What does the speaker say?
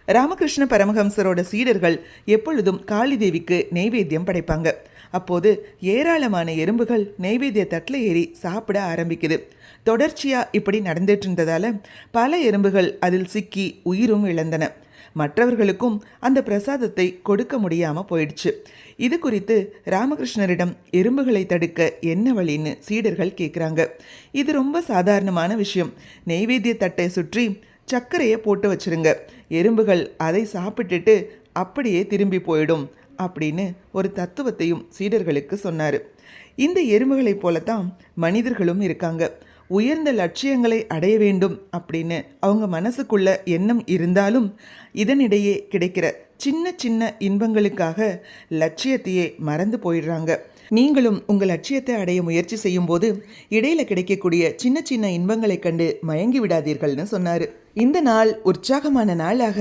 ராமகிருஷ்ண பரமஹம்சரோட சீடர்கள் எப்பொழுதும் காளி தேவிக்கு நெய்வேத்தியம் படைப்பாங்க. அப்போது ஏராளமான எறும்புகள் நெய்வேத்திய தட்டில் ஏறி சாப்பிட ஆரம்பிக்குது. தொடர்ச்சியாக இப்படி நடந்துட்டு இருந்ததால் பல எறும்புகள் அதில் சிக்கி உயிரும் இழந்தன. மற்றவர்களுக்கும் அந்த பிரசாதத்தை கொடுக்க முடியாமல் போயிடுச்சு. இது குறித்து ராமகிருஷ்ணரிடம் எறும்புகளை தடுக்க என்ன வழின்னு சீடர்கள் கேட்குறாங்க. இது ரொம்ப சாதாரணமான விஷயம். நெய்வேத்திய தட்டை சுற்றி சர்க்கரையை போட்டு வச்சிருங்க, எறும்புகள் அதை சாப்பிட்டுட்டு அப்படியே திரும்பி போயிடும் அப்படின்னு ஒரு தத்துவத்தையும் சீடர்களுக்கு சொன்னார். இந்த எறும்புகளைப் போலத்தான் மனிதர்களும் இருக்காங்க. உயர்ந்த லட்சியங்களை அடைய வேண்டும் அப்படின்னு அவங்க மனசுக்குள்ள எண்ணம் இருந்தாலும் இதனிடையே கிடைக்கிற சின்ன சின்ன இன்பங்களுக்காக லட்சியத்தையே மறந்து போயிடுறாங்க. நீங்களும் உங்கள் லட்சியத்தை அடைய முயற்சி செய்யும் போது இடையில கிடைக்கக்கூடிய சின்ன சின்ன இன்பங்களை கண்டு மயங்கி விடாதீர்கள்னு சொன்னார். இந்த நாள் உற்சாகமான நாளாக